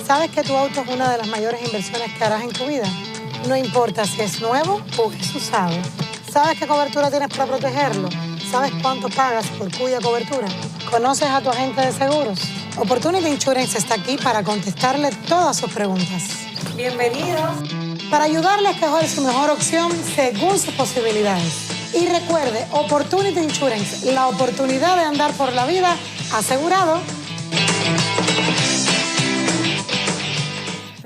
¿Sabes que tu auto es una de las mayores inversiones que harás en tu vida? No importa si es nuevo o es usado. ¿Sabes qué cobertura tienes para protegerlo? ¿Sabes cuánto pagas por cuya cobertura? ¿Conoces a tu agente de seguros? Opportunity Insurance está aquí para contestarle todas sus preguntas. Bienvenidos. Para ayudarle a escoger su mejor opción según sus posibilidades. Y recuerde, Opportunity Insurance, la oportunidad de andar por la vida asegurado.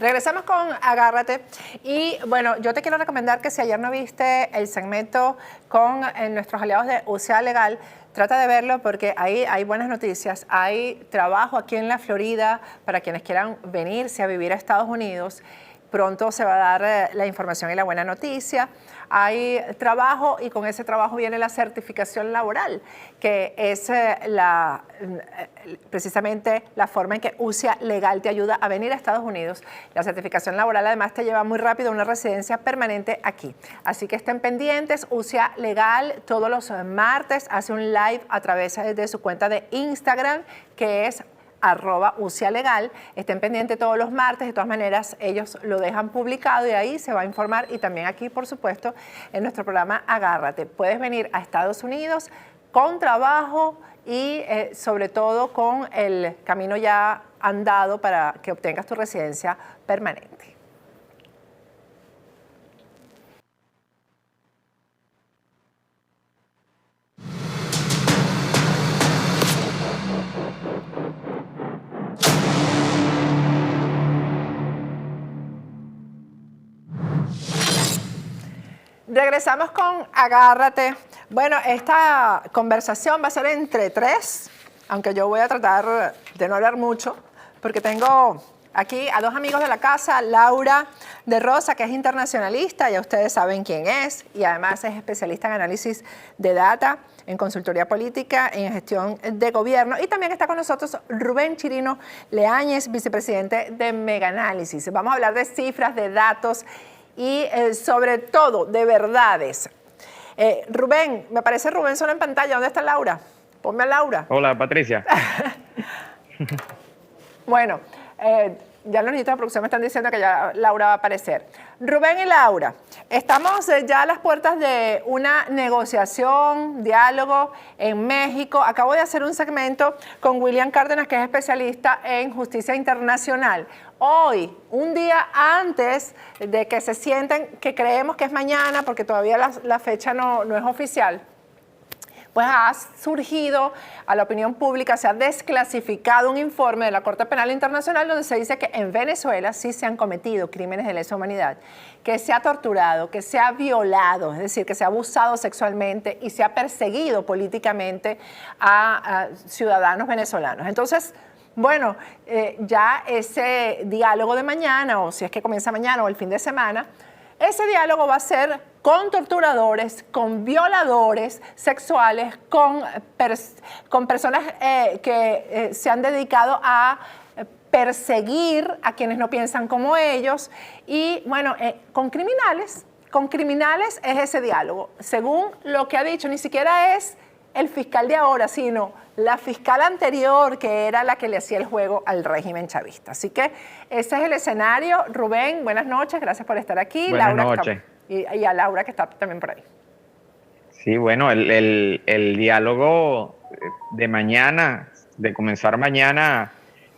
Regresamos con Agárrate y bueno, yo te quiero recomendar que si ayer no viste el segmento con nuestros aliados de UCA Legal, trata de verlo porque ahí hay buenas noticias. Hay trabajo aquí en la Florida para quienes quieran venirse a vivir a Estados Unidos. Pronto se va a dar la información y la buena noticia. Hay trabajo y con ese trabajo viene la certificación laboral, que es precisamente la forma en que UCA Legal te ayuda a venir a Estados Unidos. La certificación laboral además te lleva muy rápido a una residencia permanente aquí. Así que estén pendientes. UCA Legal todos los martes hace un live a través de su cuenta de Instagram, que es @UCALegal. Estén pendientes todos los martes. De todas maneras, ellos lo dejan publicado y ahí se va a informar. Y también aquí, por supuesto, en nuestro programa Agárrate. Puedes venir a Estados Unidos con trabajo y sobre todo con el camino ya andado para que obtengas tu residencia permanente. Regresamos con Agárrate. Bueno, esta conversación va a ser entre tres, aunque yo voy a tratar de no hablar mucho, porque tengo aquí a dos amigos de la casa, Laura de Rosa, que es internacionalista, ya ustedes saben quién es, y además es especialista en análisis de data, en consultoría política, en gestión de gobierno, y también está con nosotros Rubén Chirino Leáñez, vicepresidente de Megaanálisis. Vamos a hablar de cifras, de datos y sobre todo de verdades. Rubén, me parece Rubén solo en pantalla. ¿Dónde está Laura? Ponme a Laura. Hola, Patricia. Bueno, ya los niños de producción me están diciendo que ya Laura va a aparecer. Rubén y Laura, estamos ya a las puertas de una negociación, diálogo en México. Acabo de hacer un segmento con William Cárdenas, que es especialista en justicia internacional. Hoy, un día antes de que se sienten, que creemos que es mañana, porque todavía la fecha no es oficial, pues ha surgido a la opinión pública, se ha desclasificado un informe de la Corte Penal Internacional donde se dice que en Venezuela sí se han cometido crímenes de lesa humanidad, que se ha torturado, que se ha violado, es decir, que se ha abusado sexualmente y se ha perseguido políticamente a ciudadanos venezolanos. Entonces, bueno, ya ese diálogo de mañana, o si es que comienza mañana o el fin de semana, ese diálogo va a ser con torturadores, con violadores sexuales, con personas que se han dedicado a perseguir a quienes no piensan como ellos y, bueno, con criminales. Con criminales es ese diálogo. Según lo que ha dicho, ni siquiera es el fiscal de ahora, sino la fiscal anterior, que era la que le hacía el juego al régimen chavista. Así que ese es el escenario. Rubén, buenas noches, gracias por estar aquí. Buenas noches. Y a Laura, que está también por ahí. Sí, bueno, el diálogo de mañana, de comenzar mañana,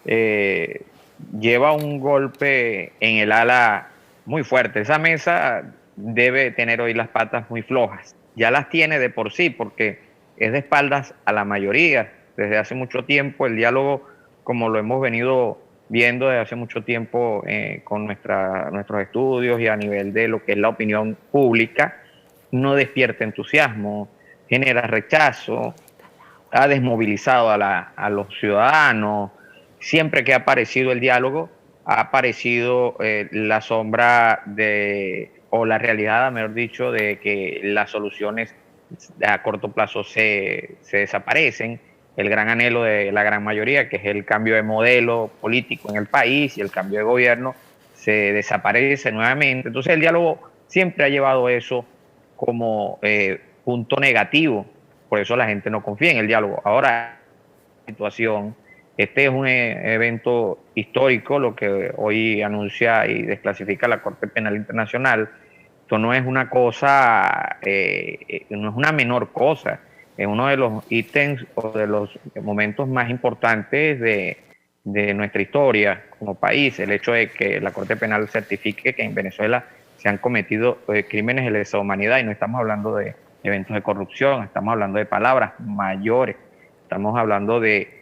lleva un golpe en el ala muy fuerte. Esa mesa debe tener hoy las patas muy flojas. Ya las tiene de por sí, porque es de espaldas a la mayoría. Desde hace mucho tiempo el diálogo, como lo hemos venido viendo desde hace mucho tiempo con nuestros estudios y a nivel de lo que es la opinión pública, no despierta entusiasmo, genera rechazo, ha desmovilizado a los ciudadanos. Siempre que ha aparecido el diálogo, ha aparecido la sombra o la realidad, mejor dicho, de que las soluciones a corto plazo se desaparecen. El gran anhelo de la gran mayoría, que es el cambio de modelo político en el país y el cambio de gobierno, se desaparece nuevamente. Entonces el diálogo siempre ha llevado eso como punto negativo, por eso la gente no confía en el diálogo. Ahora, la situación Este es un evento histórico, lo que hoy anuncia y desclasifica la Corte Penal Internacional. Esto no es una cosa, no es una menor cosa, es uno de los ítems o de los momentos más importantes de nuestra historia como país, el hecho de que la Corte Penal certifique que en Venezuela se han cometido crímenes de lesa humanidad, y no estamos hablando de eventos de corrupción, estamos hablando de palabras mayores, estamos hablando de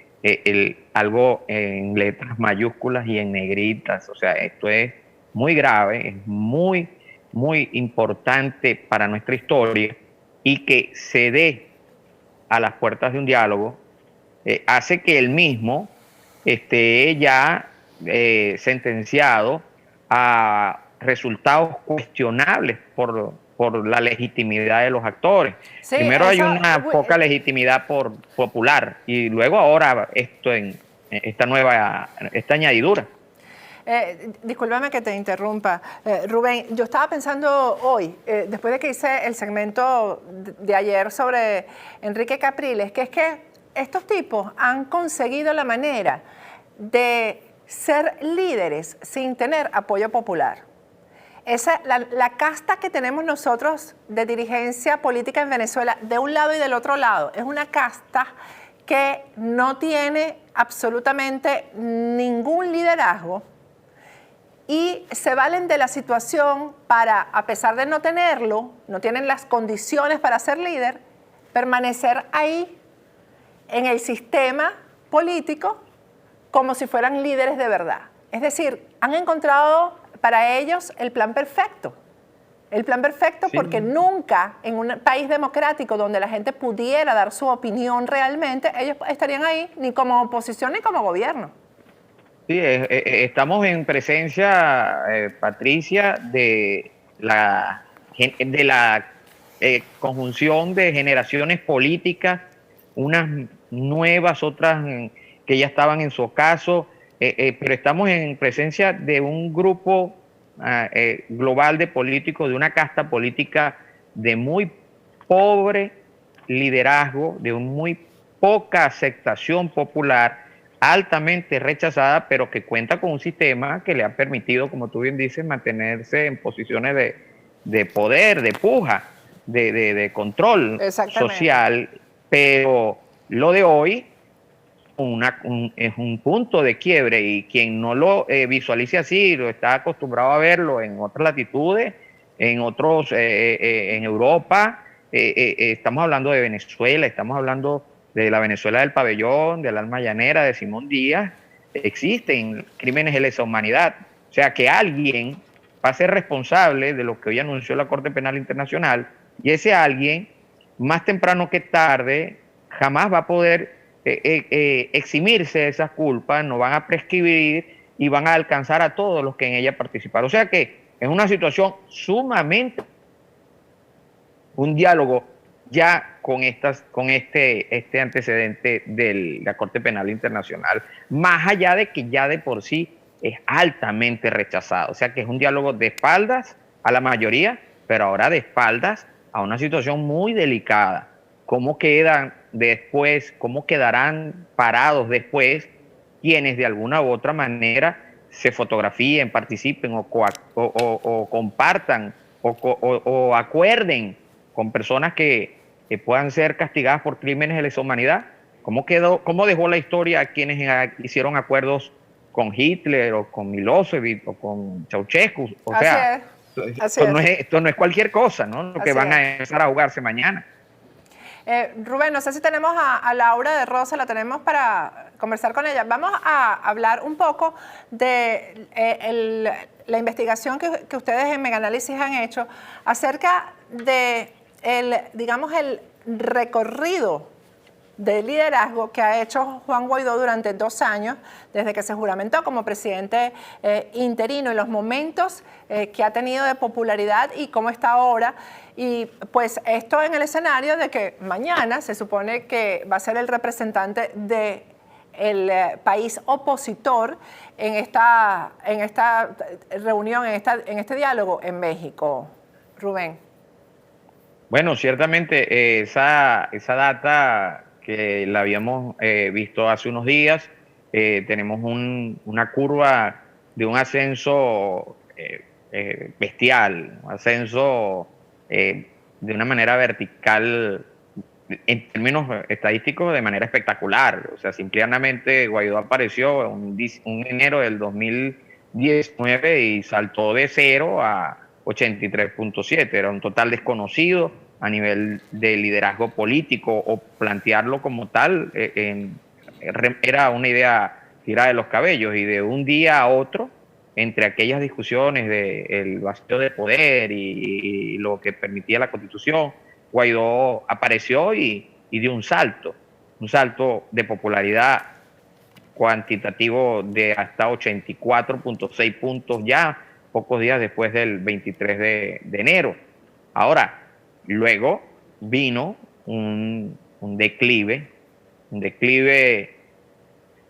algo en letras mayúsculas y en negritas. O sea, esto es muy grave, es muy, muy importante para nuestra historia, y que se dé a las puertas de un diálogo hace que el mismo esté ya sentenciado a resultados cuestionables por la legitimidad de los actores. Sí, Primero hay una poca legitimidad popular, y luego ahora esto en esta añadidura. Discúlpame que te interrumpa, Rubén. Yo estaba pensando hoy, después de que hice el segmento de ayer sobre Enrique Capriles, que es que estos tipos han conseguido la manera de ser líderes sin tener apoyo popular. La casta que tenemos nosotros de dirigencia política en Venezuela, de un lado y del otro lado, es una casta que no tiene absolutamente ningún liderazgo, y se valen de la situación para, a pesar de no tenerlo, no tienen las condiciones para ser líder, permanecer ahí en el sistema político como si fueran líderes de verdad. Es decir, han encontrado para ellos el plan perfecto. El plan perfecto, sí, porque nunca en un país democrático donde la gente pudiera dar su opinión realmente, ellos estarían ahí ni como oposición ni como gobierno. Sí, estamos en presencia, Patricia, de la conjunción de generaciones políticas, unas nuevas, otras que ya estaban en su ocaso, pero estamos en presencia de un grupo global de políticos, de una casta política de muy pobre liderazgo, de muy poca aceptación popular, altamente rechazada, pero que cuenta con un sistema que le ha permitido, como tú bien dices, mantenerse en posiciones de poder, de puja, de control social. Pero lo de hoy es un punto de quiebre, y quien no lo visualice así, lo está acostumbrado a verlo en otras latitudes, en otros, en Europa. Estamos hablando de Venezuela, estamos hablando de la Venezuela del pabellón, del alma llanera, de Simón Díaz. Existen crímenes de lesa humanidad. O sea, que alguien va a ser responsable de lo que hoy anunció la Corte Penal Internacional, y ese alguien, más temprano que tarde, jamás va a poder eximirse de esas culpas, no van a prescribir y van a alcanzar a todos los que en ella participaron. O sea que es una situación sumamente, un diálogo ya con este antecedente de la Corte Penal Internacional, más allá de que ya de por sí es altamente rechazado. O sea que es un diálogo de espaldas a la mayoría, pero ahora de espaldas a una situación muy delicada. ¿Cómo quedan después, cómo quedarán parados después quienes de alguna u otra manera se fotografíen, participen o compartan o acuerden con personas que puedan ser castigadas por crímenes de lesa humanidad? ¿Cómo dejó la historia a quienes hicieron acuerdos con Hitler o con Milosevic o con Ceausescu? O sea, esto no es cualquier cosa, ¿no? Lo que van a empezar a jugarse mañana. Rubén, no sé si tenemos a Laura de Rosa, la tenemos para conversar con ella. Vamos a hablar un poco de la investigación que ustedes en Megaanálisis han hecho acerca de digamos, el recorrido de liderazgo que ha hecho Juan Guaidó durante 2 años, desde que se juramentó como presidente interino, y los momentos que ha tenido de popularidad y cómo está ahora. Y pues esto en el escenario de que mañana se supone que va a ser el representante del país opositor en esta reunión, en este diálogo en México. Rubén. Bueno, ciertamente esa data que la habíamos visto hace unos días, tenemos una curva de un ascenso bestial, un ascenso de una manera vertical, en términos estadísticos, de manera espectacular. O sea, simplemente Guaidó apareció en enero del 2019 y saltó de 0 a 83.7. Era un total desconocido a nivel de liderazgo político, o plantearlo como tal era una idea tirada de los cabellos, y de un día a otro, entre aquellas discusiones del vacío de poder y lo que permitía la Constitución, Guaidó apareció y dio un salto de popularidad cuantitativo de hasta 84.6 puntos ya pocos días después del 23 de enero. Ahora, luego vino un declive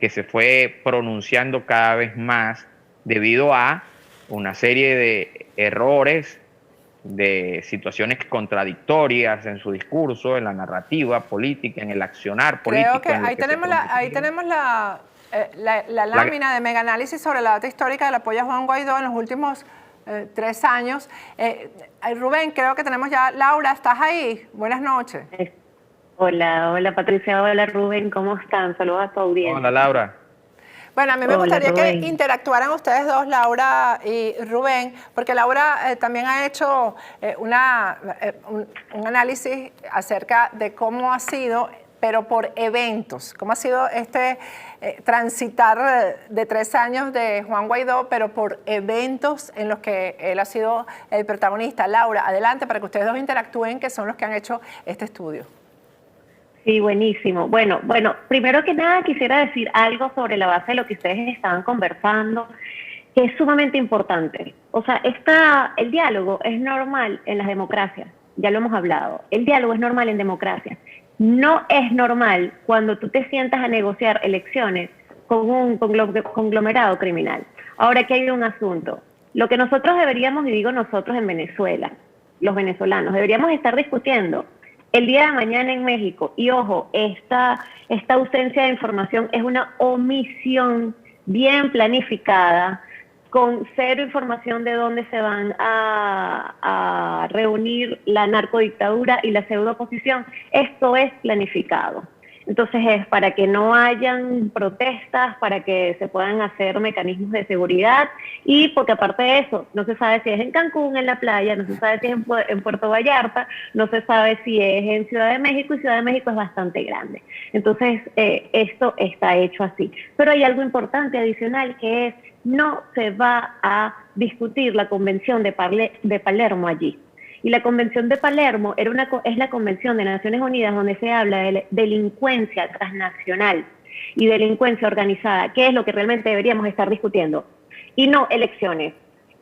que se fue pronunciando cada vez más debido a una serie de errores, de situaciones contradictorias en su discurso, en la narrativa política, en el accionar político. Creo que ahí tenemos la lámina de Megaanálisis sobre la data histórica del apoyo a Juan Guaidó en los últimos 3 años. Rubén, creo que tenemos ya. Laura, ¿estás ahí? Buenas noches. Hola Patricia, hola Rubén, ¿cómo están? Saludos a tu audiencia. Hola Laura. Bueno, a mí me gustaría Rubén, que interactuaran ustedes dos, Laura y Rubén, porque Laura también ha hecho un análisis acerca de cómo ha sido, pero por eventos, cómo ha sido este transitar de 3 años de Juan Guaidó, pero por eventos en los que él ha sido el protagonista. Laura, adelante para que ustedes dos interactúen, que son los que han hecho este estudio. Sí, buenísimo. Bueno, primero que nada quisiera decir algo sobre la base de lo que ustedes estaban conversando, que es sumamente importante. O sea, el diálogo es normal en las democracias, ya lo hemos hablado. El diálogo es normal en democracias. No es normal cuando tú te sientas a negociar elecciones con un conglomerado criminal. Ahora, aquí hay un asunto. Lo que nosotros deberíamos, y digo nosotros en Venezuela, los venezolanos, deberíamos estar discutiendo el día de mañana en México. Y ojo, esta ausencia de información es una omisión bien planificada, con cero información de dónde se van a reunir la narcodictadura y la pseudo-oposición. Esto es planificado. Entonces es para que no hayan protestas, para que se puedan hacer mecanismos de seguridad, y porque aparte de eso, no se sabe si es en Cancún, en la playa, no se sabe si es en Puerto Vallarta, no se sabe si es en Ciudad de México, y Ciudad de México es bastante grande. Entonces esto está hecho así. Pero hay algo importante adicional, que es: no se va a discutir la Convención de Palermo allí. Y la Convención de Palermo es la Convención de Naciones Unidas donde se habla de delincuencia transnacional y delincuencia organizada, que es lo que realmente deberíamos estar discutiendo. Y no elecciones.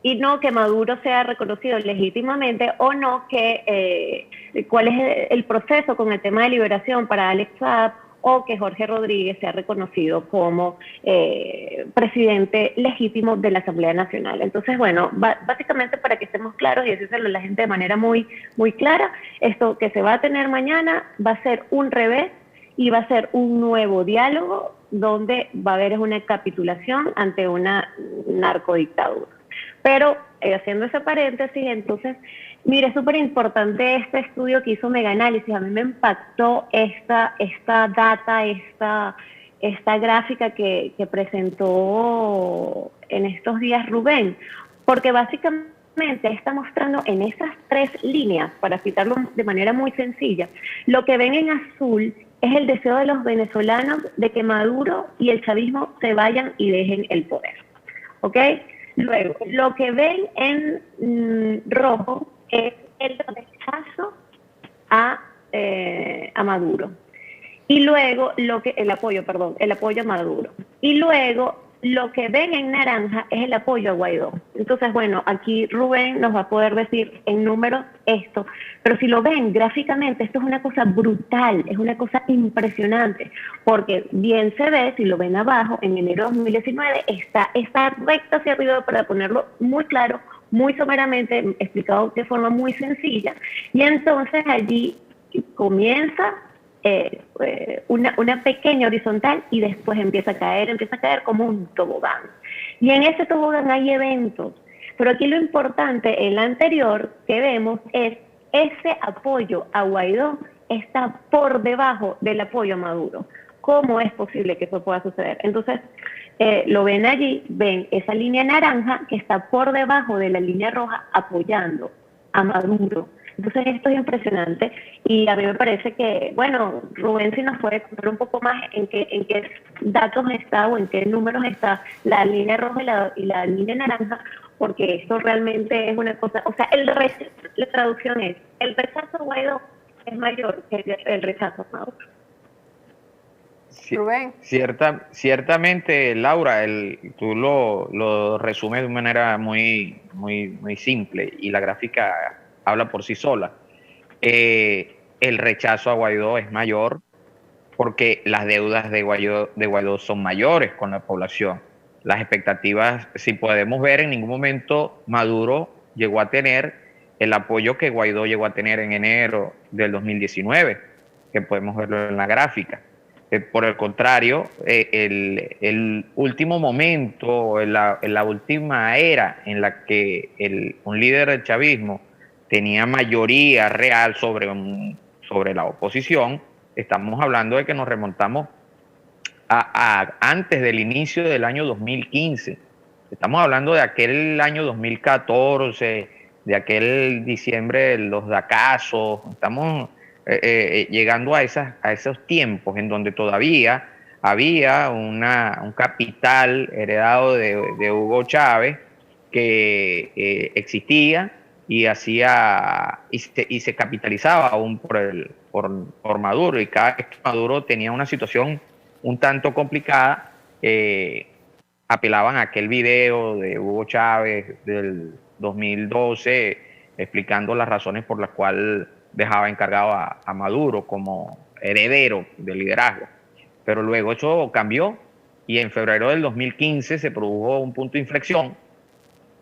Y no que Maduro sea reconocido legítimamente, o no que cuál es el proceso con el tema de liberación para Alex Saab, o que Jorge Rodríguez sea reconocido como presidente legítimo de la Asamblea Nacional. Entonces, bueno, básicamente, para que estemos claros y decírselo a la gente de manera muy, muy clara, esto que se va a tener mañana va a ser un revés y va a ser un nuevo diálogo donde va a haber una capitulación ante una narcodictadura. Pero, haciendo ese paréntesis, entonces, mire, es súper importante este estudio que hizo Megaanálisis. A mí me impactó esta data, esta gráfica que presentó en estos días Rubén, porque básicamente está mostrando en esas 3 líneas, para citarlo de manera muy sencilla, lo que ven en azul es el deseo de los venezolanos de que Maduro y el chavismo se vayan y dejen el poder, ¿ok? Luego, lo que ven en rojo es el rechazo a Maduro. Y luego, el apoyo a Maduro. Y luego, lo que ven en naranja es el apoyo a Guaidó. Entonces, bueno, aquí Rubén nos va a poder decir en números esto, pero si lo ven gráficamente, esto es una cosa brutal, es una cosa impresionante, porque bien se ve, si lo ven abajo, en enero de 2019, está recta hacia arriba, para ponerlo muy claro, muy someramente, explicado de forma muy sencilla, y entonces allí comienza una pequeña horizontal y después empieza a caer como un tobogán. Y en ese tobogán hay eventos. Pero aquí lo importante, el anterior que vemos es ese apoyo a Guaidó está por debajo del apoyo a Maduro. ¿Cómo es posible que eso pueda suceder? Entonces, lo ven allí, ven esa línea naranja que está por debajo de la línea roja apoyando a Maduro. Entonces esto es impresionante y a mí me parece que, bueno, Rubén si nos puede contar un poco más en qué datos está o en qué números está la línea roja y la línea naranja, porque esto realmente es una cosa, o sea, la traducción es, el rechazo a Guaidó es mayor que el rechazo a Maduro. Rubén. Ciertamente, Laura, tú lo resumes de una manera muy simple y la gráfica habla por sí sola. El rechazo a Guaidó es mayor porque las deudas de Guaidó son mayores con la población. Las expectativas, si podemos ver, en ningún momento Maduro llegó a tener el apoyo que Guaidó llegó a tener en enero del 2019, que podemos verlo en la gráfica. Por el contrario, el último momento, la última era en la que un líder del chavismo tenía mayoría real sobre la oposición, estamos hablando de que nos remontamos a antes del inicio del año 2015. Estamos hablando de aquel año 2014, de aquel diciembre de los dacazos. Estamos llegando a esos tiempos en donde todavía había un capital heredado de Hugo Chávez que existía y se capitalizaba aún por Maduro, y cada vez que Maduro tenía una situación un tanto complicada, apelaban a aquel video de Hugo Chávez del 2012 explicando las razones por las cuales dejaba encargado a Maduro como heredero del liderazgo. Pero luego eso cambió y en febrero del 2015 se produjo un punto de inflexión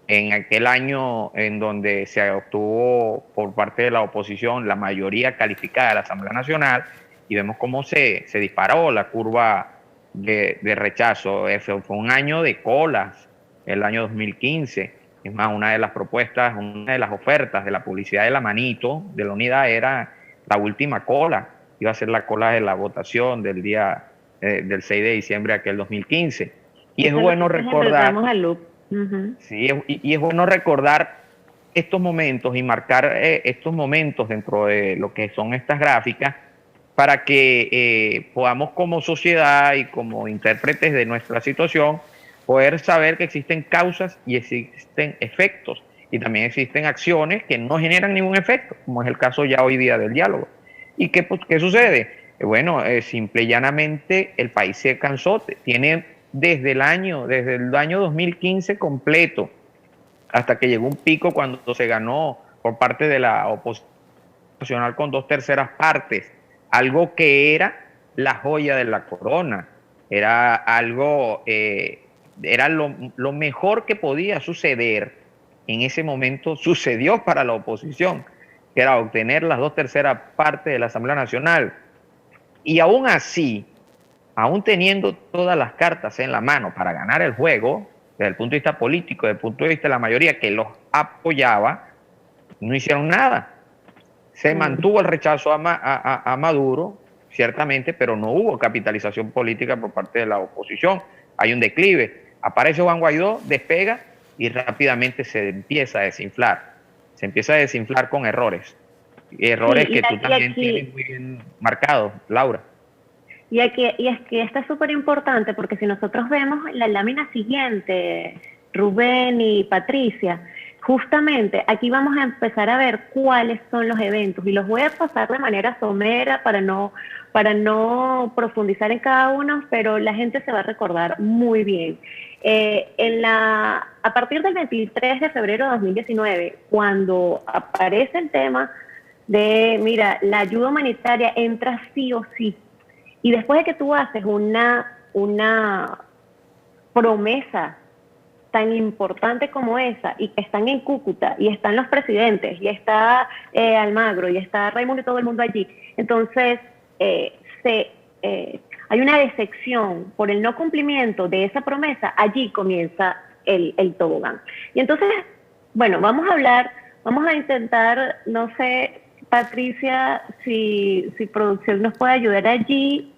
en aquel año en donde se obtuvo por parte de la oposición la mayoría calificada de la Asamblea Nacional, y vemos cómo se disparó la curva de rechazo. Fue un año de colas, el año 2015. Es más, una de las propuestas, una de las ofertas de la publicidad de la manito de la unidad era la última cola. Iba a ser la cola de la votación del día del 6 de diciembre de aquel 2015. Y es bueno recordar... Sí, y es bueno recordar estos momentos y marcar estos momentos dentro de lo que son estas gráficas para que podamos como sociedad y como intérpretes de nuestra situación poder saber que existen causas y existen efectos, y también existen acciones que no generan ningún efecto, como es el caso ya hoy día del diálogo. ¿Y qué sucede? Bueno, simple y llanamente el país se cansó, tiene desde el año 2015 completo, hasta que llegó un pico cuando se ganó por parte de la oposición nacional con 2/3 partes, algo que era la joya de la corona, era algo, era lo mejor que podía suceder en ese momento, sucedió para la oposición, que era obtener las 2/3 partes de la Asamblea Nacional. Y aún así, aún teniendo todas las cartas en la mano para ganar el juego, desde el punto de vista político, desde el punto de vista de la mayoría que los apoyaba, no hicieron nada. Se mantuvo el rechazo a Maduro, ciertamente, pero no hubo capitalización política por parte de la oposición. Hay un declive. Aparece Juan Guaidó, despega y rápidamente se empieza a desinflar. Se empieza a desinflar con errores. Errores que tú también tienes muy bien marcados, Laura. Y es que esto es súper importante porque si nosotros vemos la lámina siguiente, Rubén y Patricia, justamente aquí vamos a empezar a ver cuáles son los eventos y los voy a pasar de manera somera para no profundizar en cada uno, pero la gente se va a recordar muy bien. A partir del 23 de febrero de 2019, cuando aparece el tema de, mira, la ayuda humanitaria entra sí o sí, y después de que tú haces una promesa tan importante como esa, y que están en Cúcuta, y están los presidentes, y está Almagro, y está Raimundo y todo el mundo allí, entonces hay una decepción por el no cumplimiento de esa promesa, allí comienza el tobogán. Y entonces, bueno, vamos a intentar, no sé, Patricia, si producción nos puede ayudar allí,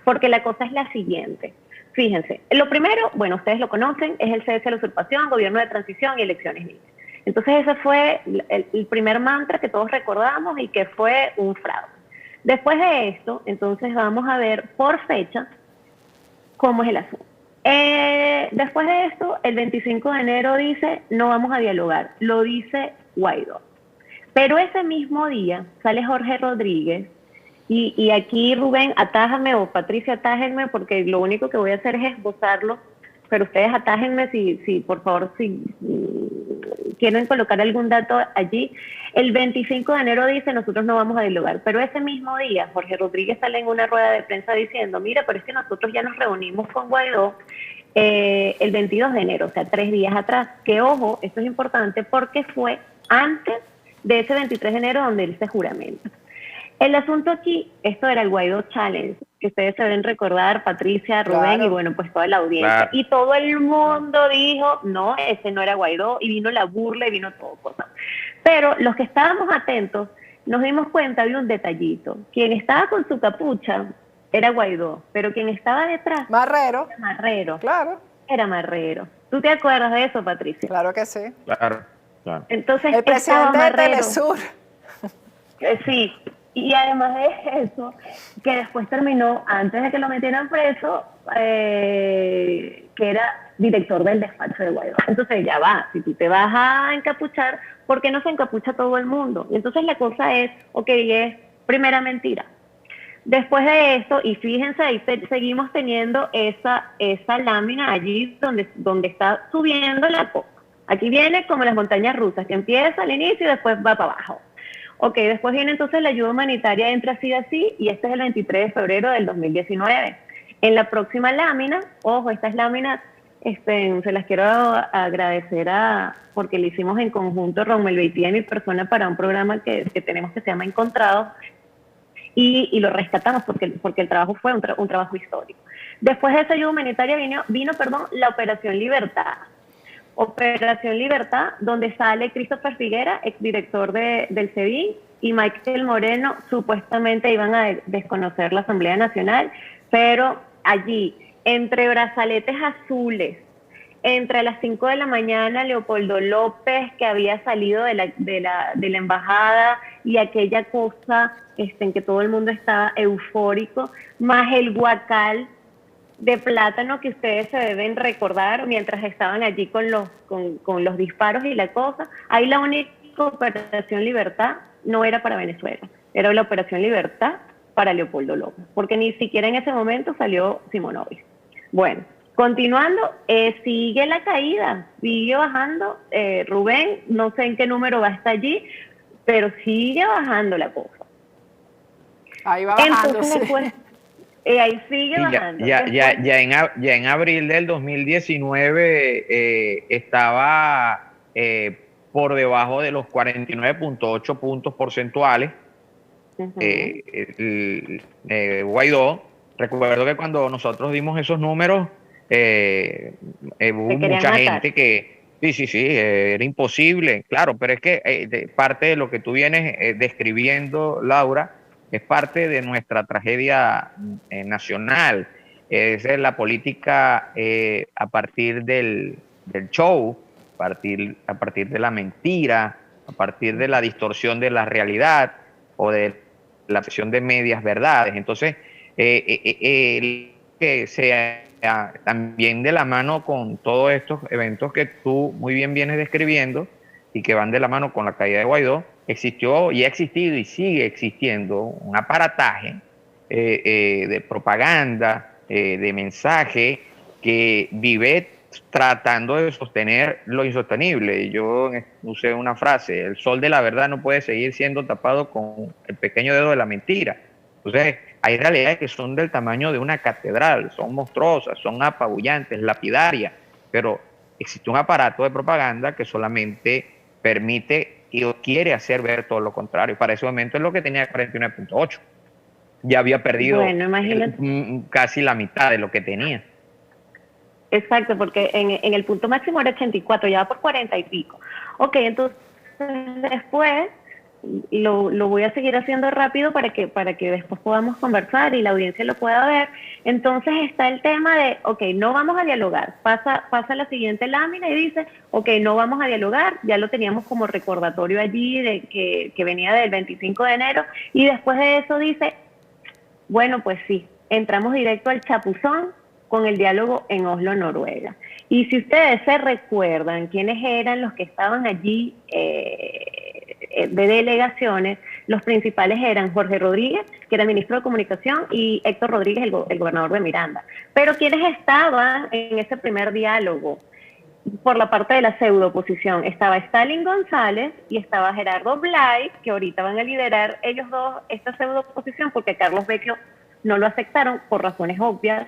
porque la cosa es la siguiente. Fíjense, lo primero, bueno, ustedes lo conocen, es el cese de la usurpación, gobierno de transición y elecciones libres. Entonces ese fue el primer mantra que todos recordamos y que fue un fraude. Después de esto, entonces vamos a ver por fecha cómo es el asunto. Después de esto, el 25 de enero dice, no vamos a dialogar, lo dice Guaidó. Pero ese mismo día sale Jorge Rodríguez, y aquí Rubén, atájame, o Patricia, atájenme, porque lo único que voy a hacer es esbozarlo, pero ustedes atájenme si por favor, si quieren colocar algún dato allí. El 25 de enero dice, nosotros no vamos a dialogar, pero ese mismo día Jorge Rodríguez sale en una rueda de prensa diciendo, mira, pero es que nosotros ya nos reunimos con Guaidó el 22 de enero, o sea, 3 días atrás, que ojo, esto es importante porque fue antes de ese 23 de enero donde él se juramenta. El asunto aquí, esto era el Guaidó Challenge, que ustedes se deben recordar, Patricia, Rubén, claro, y bueno, pues toda la audiencia. Claro. Y todo el mundo dijo, no, ese no era Guaidó, y vino la burla y vino todo cosa. Pero los que estábamos atentos nos dimos cuenta de un detallito. Quien estaba con su capucha era Guaidó, pero quien estaba detrás Marrero. Era Marrero. Claro. Era Marrero. ¿Tú te acuerdas de eso, Patricia? Claro que sí. Claro, claro. Entonces, el presidente de Telesur. Sí. Y además de eso, que después terminó, antes de que lo metieran preso, que era director del despacho de Guaidó. Entonces ya va, si tú te vas a encapuchar, ¿por qué no se encapucha todo el mundo? Y entonces la cosa es, ok, es primera mentira. Después de esto, y fíjense, ahí seguimos teniendo esa lámina allí donde está subiendo la cosa. Aquí viene como las montañas rusas, que empieza al inicio y después va para abajo. Ok, después viene entonces la ayuda humanitaria, entra así, y este es el 23 de febrero del 2019. En la próxima lámina, ojo, estas láminas se las quiero agradecer porque le hicimos en conjunto Rommel Beitía y mi persona para un programa que tenemos que se llama Encontrados, y lo rescatamos porque el trabajo fue un trabajo histórico. Después de esa ayuda humanitaria vino la Operación Libertad. Operación Libertad, donde sale Christopher Figuera, exdirector del SEBIN, y Michael Moreno, supuestamente iban a desconocer la Asamblea Nacional, pero allí, entre brazaletes azules, entre las 5 de la mañana, Leopoldo López, que había salido de la embajada, y aquella cosa en que todo el mundo estaba eufórico, más el guacal de plátano que ustedes se deben recordar mientras estaban allí con los disparos y la cosa. Ahí la única Operación Libertad no era para Venezuela, era la Operación Libertad para Leopoldo López, porque ni siquiera en ese momento salió Simonovic. Bueno, continuando, sigue la caída, sigue bajando. Rubén, no sé en qué número va hasta allí, pero sigue bajando la cosa. Ahí va bajando. Entonces, después, ahí sigue bajando. Ya en abril del 2019 estaba por debajo de los 49.8 puntos porcentuales. Guaidó, recuerdo que cuando nosotros dimos esos números, hubo mucha gente que sí, era imposible, claro, pero es que parte de lo que tú vienes describiendo, Laura, es parte de nuestra tragedia nacional. Esa es la política a partir del show, a partir de la mentira, a partir de la distorsión de la realidad o de la presión de medias verdades. Entonces, que sea también de la mano con todos estos eventos que tú muy bien vienes describiendo y que van de la mano con la caída de Guaidó, existió y ha existido y sigue existiendo un aparataje de propaganda, de mensaje que vive tratando de sostener lo insostenible. Yo usé una frase: el sol de la verdad no puede seguir siendo tapado con el pequeño dedo de la mentira. Entonces, hay realidades que son del tamaño de una catedral, son monstruosas, son apabullantes, lapidarias, pero existe un aparato de propaganda que solamente permite y quiere hacer ver todo lo contrario. Para ese momento es lo que tenía 49.8. ya había perdido Bueno, imagínate. casi la mitad de lo que tenía. Exacto, porque en el punto máximo era 84, ya va por 40 y pico. Ok, entonces después lo voy a seguir haciendo rápido para que después podamos conversar y la audiencia lo pueda ver. Entonces está el tema de, ok, no vamos a dialogar. Pasa la siguiente lámina y dice, ok, no vamos a dialogar. Ya lo teníamos como recordatorio allí de que venía del 25 de enero. Y después de eso dice, bueno, pues sí, entramos directo al chapuzón con el diálogo en Oslo, Noruega. Y si ustedes se recuerdan quiénes eran los que estaban allí de delegaciones, los principales eran Jorge Rodríguez, que era ministro de Comunicación, y Héctor Rodríguez, el gobernador de Miranda. Pero quienes estaban en ese primer diálogo por la parte de la pseudo-oposición, estaba Stalin González y estaba Gerardo Blay, que ahorita van a liderar ellos dos esta pseudo-oposición, porque Carlos Vecchio no lo aceptaron por razones obvias,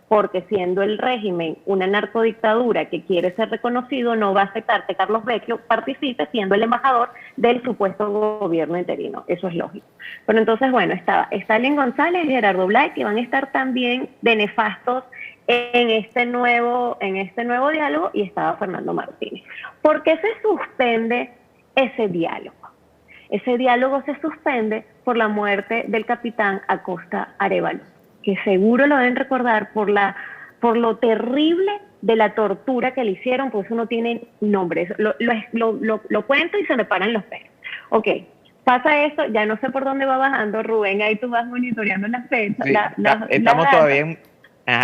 porque siendo el régimen una narcodictadura que quiere ser reconocido, no va a aceptar que Carlos Vecchio participe siendo el embajador del supuesto gobierno interino. Eso es lógico. Pero entonces, bueno, estaba Stalin González y Gerardo Blay, que van a estar también de nefastos en este nuevo diálogo, y estaba Fernando Martínez. ¿Por qué se suspende ese diálogo? Ese diálogo se suspende por la muerte del capitán Acosta Arévalo, que seguro lo deben recordar por lo terrible de la tortura que le hicieron, pues eso no tiene nombre. Lo cuento y se me paran los pelos. Ok, pasa esto, ya no sé por dónde va bajando, Rubén, ahí tú vas monitoreando las fechas. Sí, estamos todavía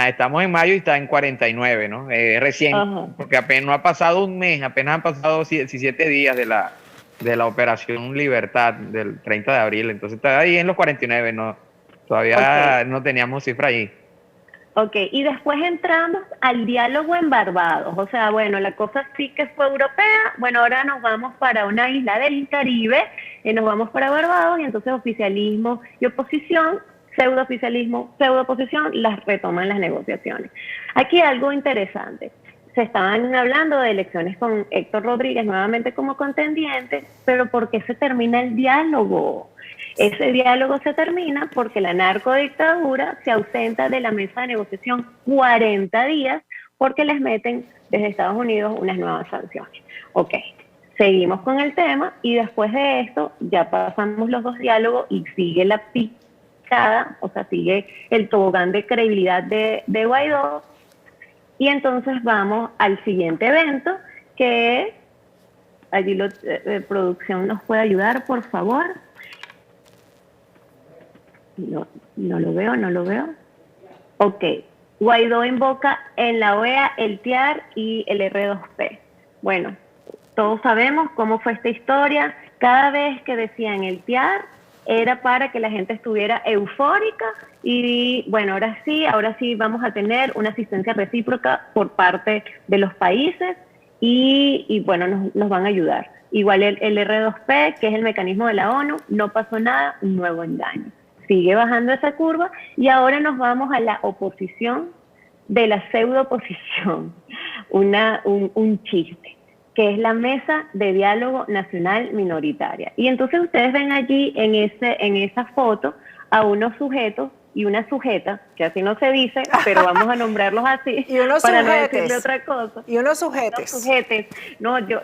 estamos en mayo y está en 49, ¿no? Recién, porque apenas no ha pasado un mes, apenas han pasado 17 días de la Operación Libertad del 30 de abril, entonces está ahí en los 49, ¿no? Todavía no teníamos cifra ahí. Ok, y después entramos al diálogo en Barbados. O sea, bueno, la cosa sí que fue europea. Bueno, ahora nos vamos para una isla del Caribe, nos vamos para Barbados, y entonces oficialismo y oposición, pseudo-oficialismo, pseudo-oposición, las retoman las negociaciones. Aquí algo interesante. Se estaban hablando de elecciones con Héctor Rodríguez nuevamente como contendiente, pero ¿por qué se termina el diálogo? Ese diálogo se termina porque la narcodictadura se ausenta de la mesa de negociación 40 días porque les meten desde Estados Unidos unas nuevas sanciones. Ok, seguimos con el tema y después de esto ya pasamos los dos diálogos y sigue la picada, o sea, sigue el tobogán de credibilidad de Guaidó, y entonces vamos al siguiente evento que allí producción nos puede ayudar, por favor. No lo veo. Ok. Guaidó invoca en la OEA el TIAR y el R2P. Bueno, todos sabemos cómo fue esta historia. Cada vez que decían el TIAR era para que la gente estuviera eufórica y bueno, ahora sí vamos a tener una asistencia recíproca por parte de los países y bueno, nos van a ayudar. Igual el R2P, que es el mecanismo de la ONU, no pasó nada, un nuevo engaño. Sigue bajando esa curva y ahora nos vamos a la oposición de la pseudo-oposición, un chiste, que es la Mesa de Diálogo Nacional Minoritaria. Y entonces ustedes ven allí en esa foto a unos sujetos y una sujeta, que así no se dice, pero vamos a nombrarlos así y unos para sujetes, no decirle otra cosa. Y unos sujetes. Unos sujetes. No, yo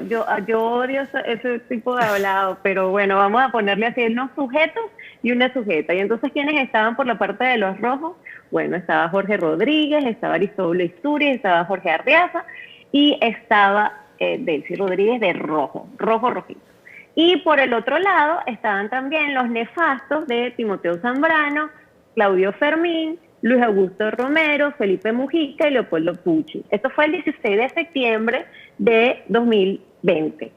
odio ese tipo de hablado, pero bueno, vamos a ponerle así, unos sujetos y una sujeta. Y entonces, ¿quiénes estaban por la parte de los rojos? Bueno, estaba Jorge Rodríguez, estaba Aristóbulo Isturiz, estaba Jorge Arriaza y estaba Delcy Rodríguez de rojito. Y por el otro lado estaban también los nefastos de Timoteo Zambrano, Claudio Fermín, Luis Augusto Romero, Felipe Mujica y Leopoldo Pucci. Esto fue el 16 de septiembre de 2020.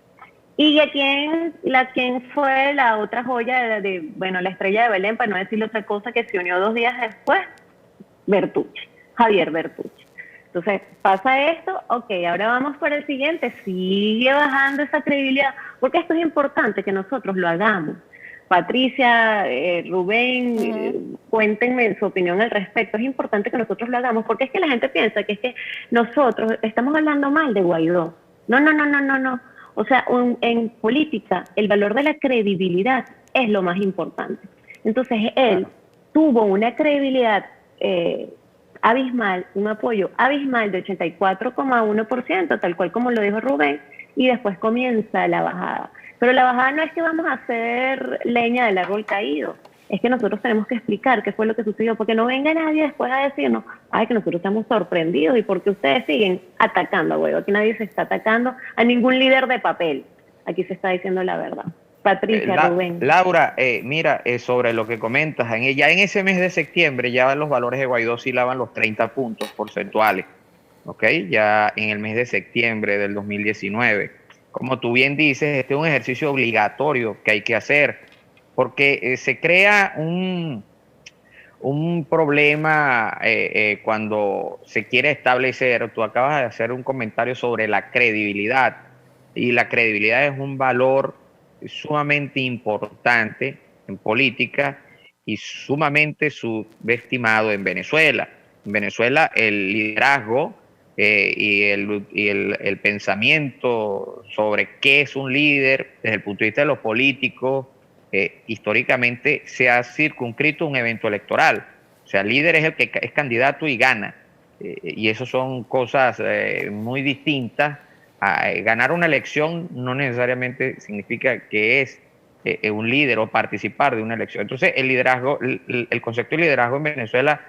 ¿Y quién fue la otra joya bueno, la estrella de Belén, para no decirle otra cosa, que se unió 2 días después? Bertucci, Javier Bertucci. Entonces, pasa esto, ok, ahora vamos por el siguiente, sigue bajando esa credibilidad, porque esto es importante que nosotros lo hagamos. Patricia, Rubén, cuéntenme su opinión al respecto. Es importante que nosotros lo hagamos, porque es que la gente piensa que es que nosotros estamos hablando mal de Guaidó. No. O sea, en política, el valor de la credibilidad es lo más importante. Entonces, él tuvo una credibilidad abismal, un apoyo abismal de 84,1%, tal cual como lo dijo Rubén, y después comienza la bajada. Pero la bajada no es que vamos a hacer leña del árbol caído, es que nosotros tenemos que explicar qué fue lo que sucedió, porque no venga nadie después a decirnos, ay, que nosotros estamos sorprendidos y porque ustedes siguen atacando, güey. Aquí nadie se está atacando a ningún líder de papel, aquí se está diciendo la verdad. Patricia, Rubén. Laura, mira, sobre lo que comentas, ya en ese mes de septiembre ya los valores de Guaidó oscilaban los 30 puntos porcentuales, ¿ok? Ya en el mes de septiembre del 2019. Como tú bien dices, este es un ejercicio obligatorio que hay que hacer, porque se crea un problema cuando se quiere establecer, tú acabas de hacer un comentario sobre la credibilidad, y la credibilidad es un valor sumamente importante en política y sumamente subestimado en Venezuela. En Venezuela el liderazgo y el pensamiento sobre qué es un líder desde el punto de vista de los políticos, históricamente se ha circunscrito un evento electoral. O sea, el líder es el que es candidato y gana. Y eso son cosas muy distintas. Ganar una elección no necesariamente significa que es un líder o participar de una elección. Entonces, el liderazgo, el concepto de liderazgo en Venezuela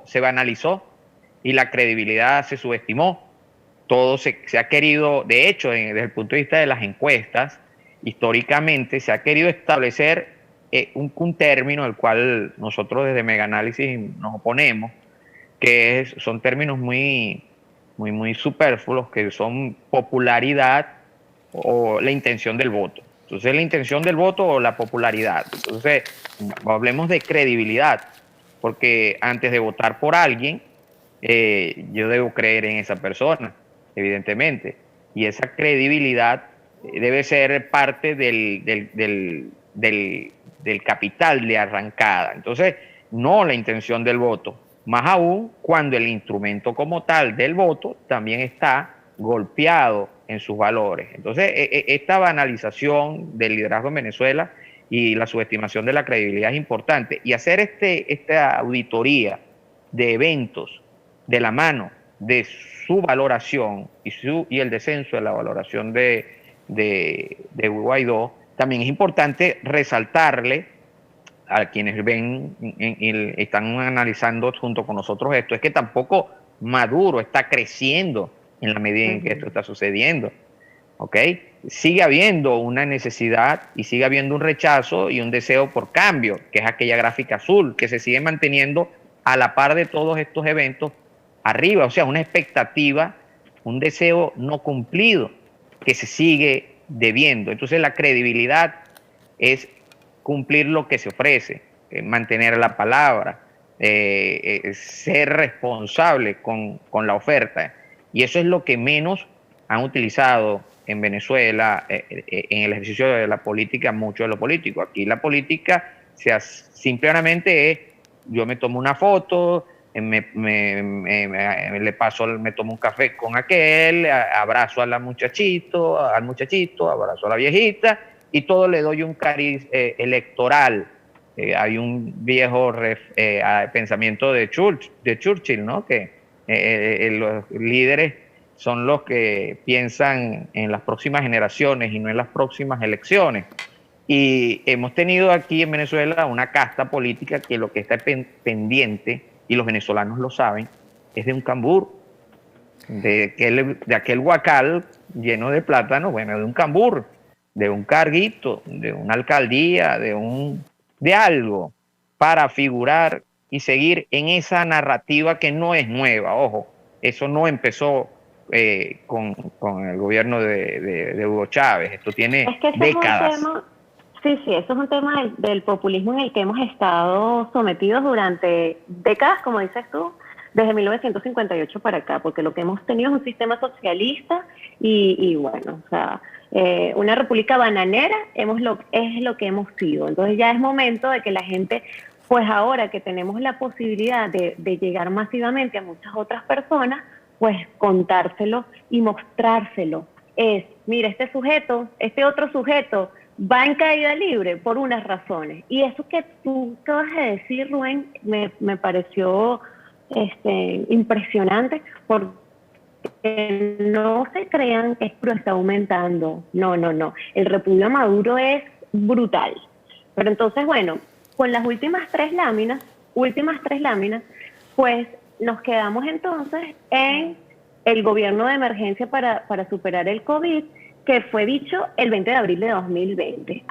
se banalizó y la credibilidad se subestimó. Todo se ha querido, de hecho, desde el punto de vista de las encuestas, históricamente se ha querido establecer un término al cual nosotros desde Megaanálisis nos oponemos, que son términos muy superfluos, que son popularidad o la intención del voto. Entonces, la intención del voto o la popularidad. Entonces, hablemos de credibilidad, porque antes de votar por alguien, yo debo creer en esa persona, evidentemente, y esa credibilidad debe ser parte del capital de arrancada. Entonces, no la intención del voto, más aún cuando el instrumento como tal del voto también está golpeado en sus valores. Entonces, esta banalización del liderazgo en Venezuela y la subestimación de la credibilidad es importante. Y hacer esta auditoría de eventos de la mano de su valoración y el descenso de la valoración de Guaidó, también es importante resaltarle a quienes ven y están analizando junto con nosotros esto, es que tampoco Maduro está creciendo en la medida en que esto está sucediendo, ¿ok? Sigue habiendo una necesidad y sigue habiendo un rechazo y un deseo por cambio, que es aquella gráfica azul, que se sigue manteniendo a la par de todos estos eventos arriba, o sea, una expectativa, un deseo no cumplido que se sigue debiendo. Entonces la credibilidad es cumplir lo que se ofrece, mantener la palabra, ser responsable con la oferta. Y eso es lo que menos han utilizado en Venezuela en el ejercicio de la política, muchos de los políticos. Aquí la política simplemente es, yo me tomo una foto, me tomo un café con aquel, abrazo al muchachito, abrazo a la viejita, y todo le doy un cariz electoral. Hay un viejo pensamiento de Churchill, ¿no? Que los líderes son los que piensan en las próximas generaciones y no en las próximas elecciones. Y hemos tenido aquí en Venezuela una casta política que lo que está pendiente, y los venezolanos lo saben, es de un cambur, de aquel guacal lleno de plátano, bueno, de un cambur, de un carguito, de una alcaldía, de algo, para figurar y seguir en esa narrativa que no es nueva. Ojo, eso no empezó con el gobierno de Hugo Chávez, esto tiene décadas. Sí, eso es un tema del populismo en el que hemos estado sometidos durante décadas, como dices tú, desde 1958 para acá, porque lo que hemos tenido es un sistema socialista y bueno, o sea, una república bananera es lo que hemos sido. Entonces ya es momento de que la gente, pues ahora que tenemos la posibilidad de llegar masivamente a muchas otras personas, pues contárselo y mostrárselo. Mira, este otro sujeto va en caída libre por unas razones. Y eso que tú acabas de decir, Rubén, me pareció impresionante, porque no se crean que esto está aumentando. No, no, no. El repudio a Maduro es brutal. Pero entonces, bueno, con las últimas tres láminas, pues nos quedamos entonces en el gobierno de emergencia para superar el COVID, que fue dicho el 20 de abril de 2020.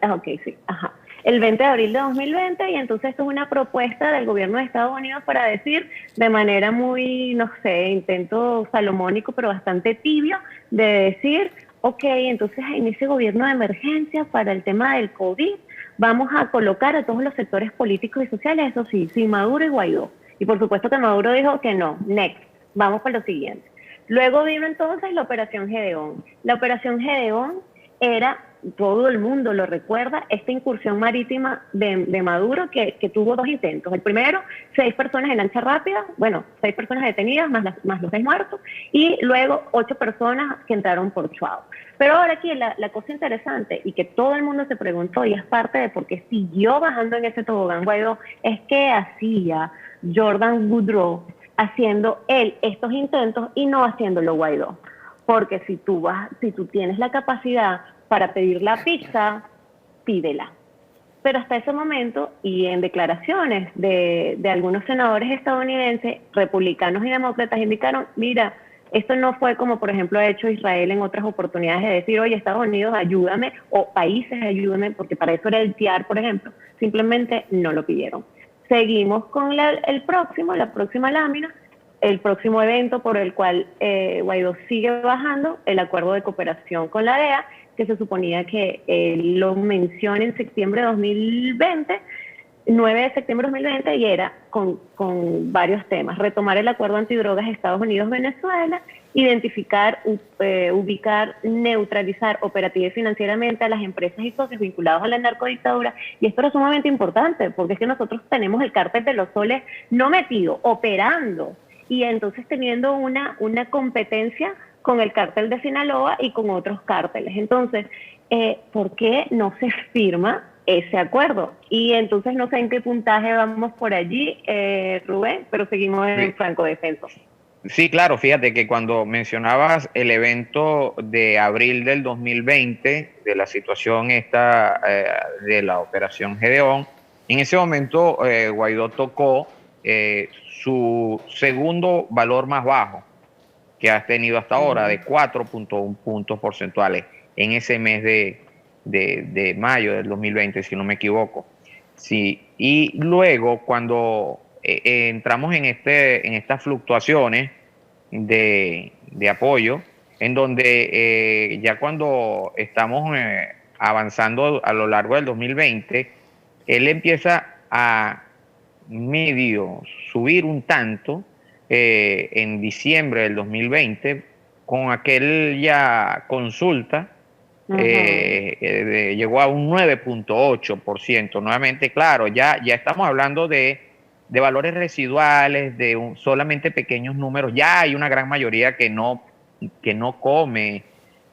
Ok, sí, ajá. El 20 de abril de 2020, y entonces esto es una propuesta del gobierno de Estados Unidos para decir, de manera muy, no sé, intento salomónico, pero bastante tibio, de decir, ok, entonces en ese gobierno de emergencia para el tema del COVID, vamos a colocar a todos los sectores políticos y sociales, eso sí, sin Maduro y Guaidó. Y por supuesto que Maduro dijo que no, next, vamos para lo siguiente. Luego vino entonces la Operación Gedeón. La Operación Gedeón era, todo el mundo lo recuerda, esta incursión marítima de Maduro que tuvo dos intentos. El primero, 6 personas en lancha rápida, 6 personas detenidas, más los 6 muertos, y luego 8 personas que entraron por Chuao. Pero ahora aquí la cosa interesante, y que todo el mundo se preguntó, y es parte de por qué siguió bajando en ese tobogán Guaidó, es que hacía Jordan Woodrow haciendo él estos intentos y no haciéndolo Guaidó. Porque si tú tienes la capacidad para pedir la pizza, pídela. Pero hasta ese momento, y en declaraciones de algunos senadores estadounidenses, republicanos y demócratas, indicaron, mira, esto no fue como por ejemplo ha hecho Israel en otras oportunidades de decir, oye, Estados Unidos, ayúdame, o países, ayúdame, porque para eso era el TIAR, por ejemplo. Simplemente no lo pidieron. Seguimos con la próxima lámina, el próximo evento por el cual Guaidó sigue bajando, el acuerdo de cooperación con la DEA, que se suponía que lo menciona en septiembre de 2020, 9 de septiembre de 2020, y era con varios temas: retomar el acuerdo antidrogas Estados Unidos-Venezuela, identificar, ubicar, neutralizar operativa y financieramente a las empresas y socios vinculados a la narcodictadura. Y esto era sumamente importante, porque es que nosotros tenemos el cártel de los soles no metido, operando, y entonces teniendo una competencia con el cártel de Sinaloa y con otros cárteles. Entonces, ¿por qué no se firma ese acuerdo? Y entonces no sé en qué puntaje vamos por allí, Rubén, pero seguimos en franco descenso. Sí, claro, fíjate que cuando mencionabas el evento de abril del 2020, de la situación esta de la Operación Gedeón, en ese momento Guaidó tocó su segundo valor más bajo que has tenido hasta ahora, de 4.1 puntos porcentuales en ese mes de mayo del 2020, si no me equivoco. Sí, y luego cuando entramos en estas fluctuaciones de apoyo, en donde ya cuando estamos avanzando a lo largo del 2020, él empieza a medio subir un tanto en diciembre del 2020 con aquella consulta. Llegó a un 9.8%. Nuevamente, claro, ya estamos hablando de valores residuales, de solamente pequeños números. Ya hay una gran mayoría que no come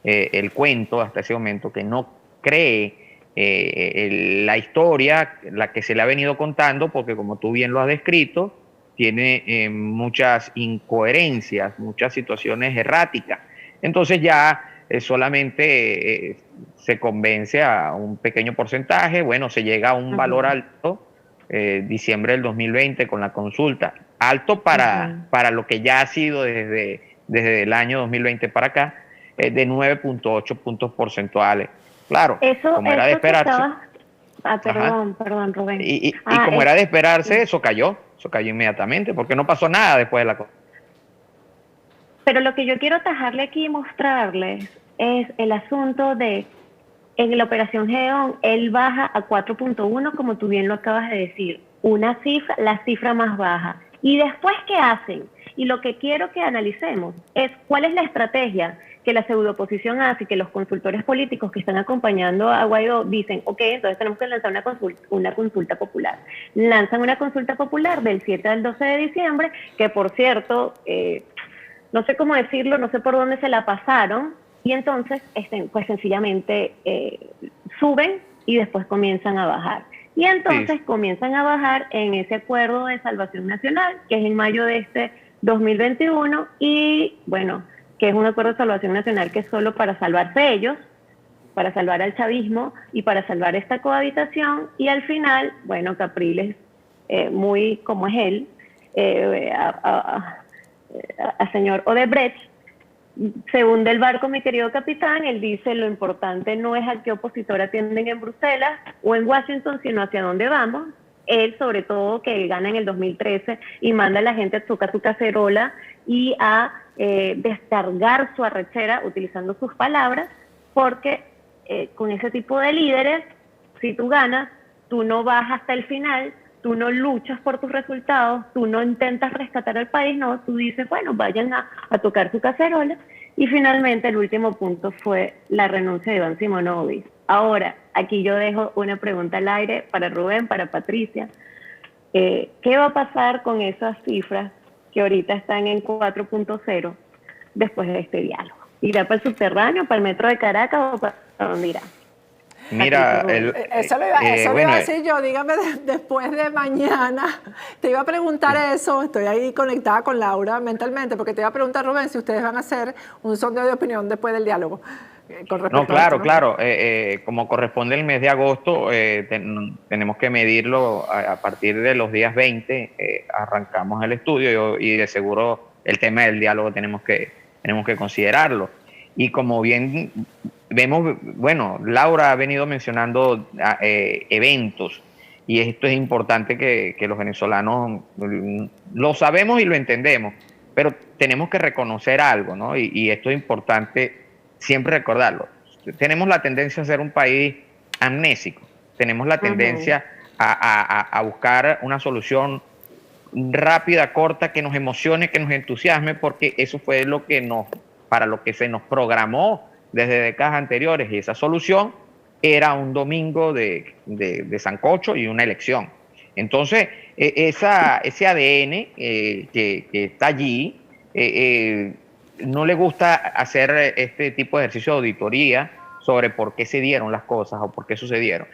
el cuento hasta ese momento, que no cree la historia, la que se le ha venido contando, porque como tú bien lo has descrito, tiene muchas incoherencias, muchas situaciones erráticas. Entonces ya solamente se convence a un pequeño porcentaje, bueno, se llega a un valor alto, diciembre del 2020 con la consulta, alto para lo que ya ha sido desde el año 2020 para acá, de 9.8 puntos porcentuales. Claro, como era de esperarse. Perdón, Rubén. Y como era de esperarse, eso cayó inmediatamente, porque no pasó nada después de la consulta. Pero lo que yo quiero tajarle aquí y mostrarles es el asunto de, en la Operación Gedeón, él baja a 4.1, como tú bien lo acabas de decir, la cifra más baja. ¿Y después qué hacen? Y lo que quiero que analicemos es cuál es la estrategia que la pseudooposición hace y que los consultores políticos que están acompañando a Guaidó dicen, ok, entonces tenemos que lanzar una consulta popular. Lanzan una consulta popular del 7 al 12 de diciembre, que por cierto, no sé cómo decirlo, no sé por dónde se la pasaron, y entonces pues sencillamente suben y después comienzan a bajar. Y entonces comienzan a bajar en ese acuerdo de salvación nacional, que es en mayo de este 2021, y bueno, que es un acuerdo de salvación nacional que es solo para salvarse ellos, para salvar al chavismo y para salvar esta cohabitación, y al final, bueno, Capriles, muy como es él, a señor Odebrecht, se hunde el barco, mi querido capitán. Él dice, lo importante no es a qué opositor atienden en Bruselas o en Washington, sino hacia dónde vamos. Él, sobre todo, que gana en el 2013 y manda a la gente a tocar su cacerola y a descargar su arrechera utilizando sus palabras, porque con ese tipo de líderes, si tú ganas, tú no vas hasta el final, tú no luchas por tus resultados, tú no intentas rescatar al país, no, tú dices, bueno, vayan a tocar su cacerola. Y finalmente el último punto fue la renuncia de Iván Simonovic. Ahora, aquí yo dejo una pregunta al aire para Rubén, para Patricia. ¿Qué va a pasar con esas cifras que ahorita están en 4.0 después de este diálogo? ¿Irá para el subterráneo, para el metro de Caracas o para dónde irá? Mira, eso lo iba a decir yo, dígame después de mañana. Te iba a preguntar eso, estoy ahí conectada con Laura mentalmente, porque te iba a preguntar, Rubén, si ustedes van a hacer un sondeo de opinión después del diálogo. No, claro, claro. Como corresponde el mes de agosto, tenemos que medirlo a partir de los días 20, arrancamos el estudio y de seguro el tema del diálogo tenemos que considerarlo. Y como bien vemos, bueno, Laura ha venido mencionando eventos, y esto es importante que los venezolanos lo sabemos y lo entendemos, pero tenemos que reconocer algo, ¿no? Y esto es importante siempre recordarlo. Tenemos la tendencia a ser un país amnésico, tenemos la tendencia a buscar una solución rápida, corta, que nos emocione, que nos entusiasme, porque eso fue para lo que se nos programó desde décadas anteriores, y esa solución era un domingo de sancocho y una elección. Entonces, ese ADN que está allí, no le gusta hacer este tipo de ejercicio de auditoría sobre por qué se dieron las cosas o por qué sucedieron.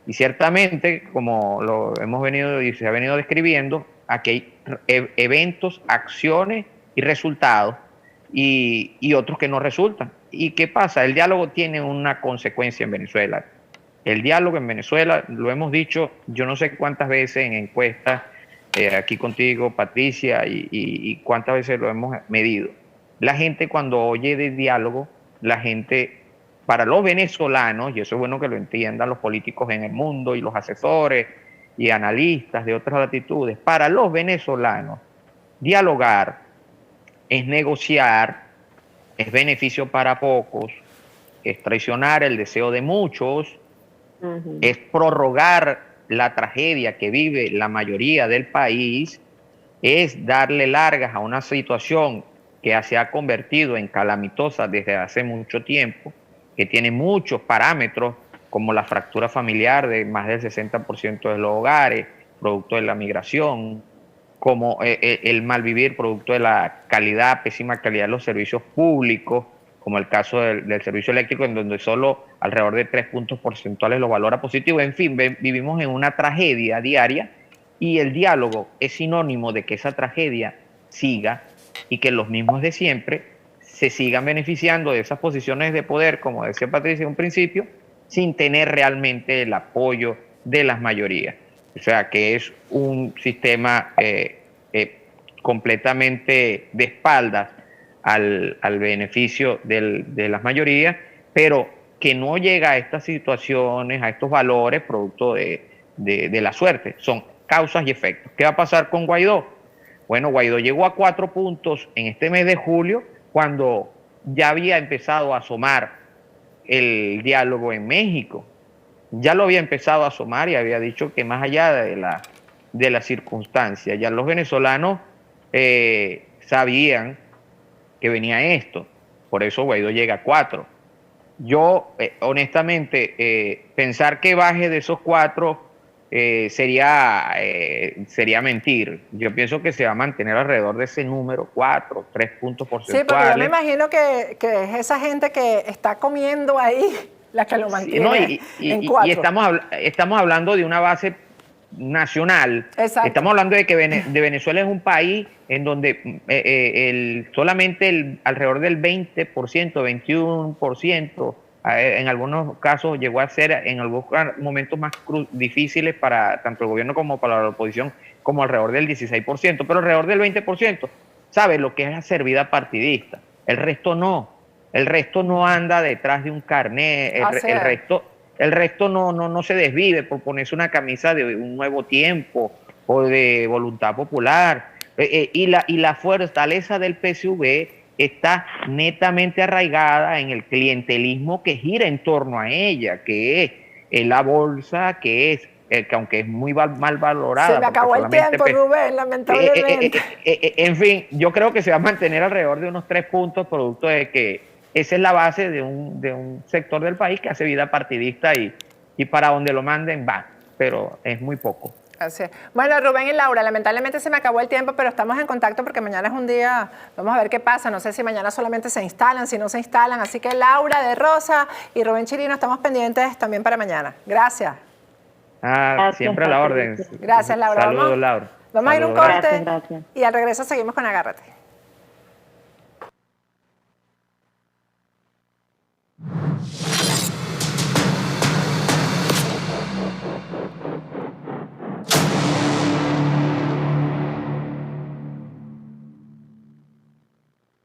Y ciertamente, como lo hemos venido y se ha venido describiendo, aquí hay eventos, acciones y resultados, y otros que no resultan. ¿Y qué pasa? El diálogo tiene una consecuencia en Venezuela. El diálogo en Venezuela, lo hemos dicho yo no sé cuántas veces en encuestas, aquí contigo, Patricia, y cuántas veces lo hemos medido. La gente, cuando oye de diálogo, la gente, para los venezolanos, y eso es bueno que lo entiendan los políticos en el mundo y los asesores y analistas de otras latitudes, para los venezolanos, dialogar es negociar, es beneficio para pocos, es traicionar el deseo de muchos, es prorrogar la tragedia que vive la mayoría del país, es darle largas a una situación que se ha convertido en calamitosa desde hace mucho tiempo, que tiene muchos parámetros, como la fractura familiar de más del 60% de los hogares, producto de la migración, como el malvivir producto de la pésima calidad de los servicios públicos, como el caso del servicio eléctrico, en donde solo alrededor de 3 puntos porcentuales lo valora positivo. En fin, vivimos en una tragedia diaria, y el diálogo es sinónimo de que esa tragedia siga y que los mismos de siempre se sigan beneficiando de esas posiciones de poder, como decía Patricia en un principio, sin tener realmente el apoyo de las mayorías. O sea, que es un sistema completamente de espaldas al beneficio de las mayorías, pero que no llega a estas situaciones, a estos valores, producto de la suerte. Son causas y efectos. ¿Qué va a pasar con Guaidó? Bueno, Guaidó llegó a 4 puntos en este mes de julio, cuando ya había empezado a asomar el diálogo en México. Ya lo había empezado a asomar y había dicho que más allá de la circunstancia, ya los venezolanos sabían que venía esto. Por eso Guaidó llega a 4. Yo, honestamente, pensar que baje de esos 4 sería mentir. Yo pienso que se va a mantener alrededor de ese número, 4, 3 puntos Sí, porque yo me porcentuales. imagino que es esa gente que está comiendo ahí la que lo Sí, mantiene ¿no? en Y 4. estamos hablando de una base nacional. Exacto. Estamos hablando de que de Venezuela es un país en donde solamente alrededor del 20%, 21%, en algunos casos llegó a ser en algunos momentos más difíciles para tanto el gobierno como para la oposición, como alrededor del 16%, pero alrededor del 20%, ¿sabe lo que es la servida partidista? El resto no. El resto no anda detrás de un carnet, el resto no se desvive por ponerse una camisa de un nuevo tiempo o de voluntad popular. Y la fortaleza del PSV está netamente arraigada en el clientelismo que gira en torno a ella, que es la bolsa, que aunque es muy mal valorada. Se me acabó el tiempo, Rubén, lamentablemente. En fin, yo creo que se va a mantener alrededor de unos 3 puntos, producto de que esa es la base de un sector del país que hace vida partidista y para donde lo manden va, pero es muy poco. Así es. Bueno, Rubén y Laura, lamentablemente se me acabó el tiempo, pero estamos en contacto porque mañana es un día, vamos a ver qué pasa, no sé si mañana solamente se instalan, si no se instalan, así que Laura de Rosa y Rubén Chirino estamos pendientes también para mañana. Gracias. Siempre a la orden. Gracias, Laura. Saludos, Laura. Vamos a ir a un corte gracias. y al regreso seguimos con Agárrate.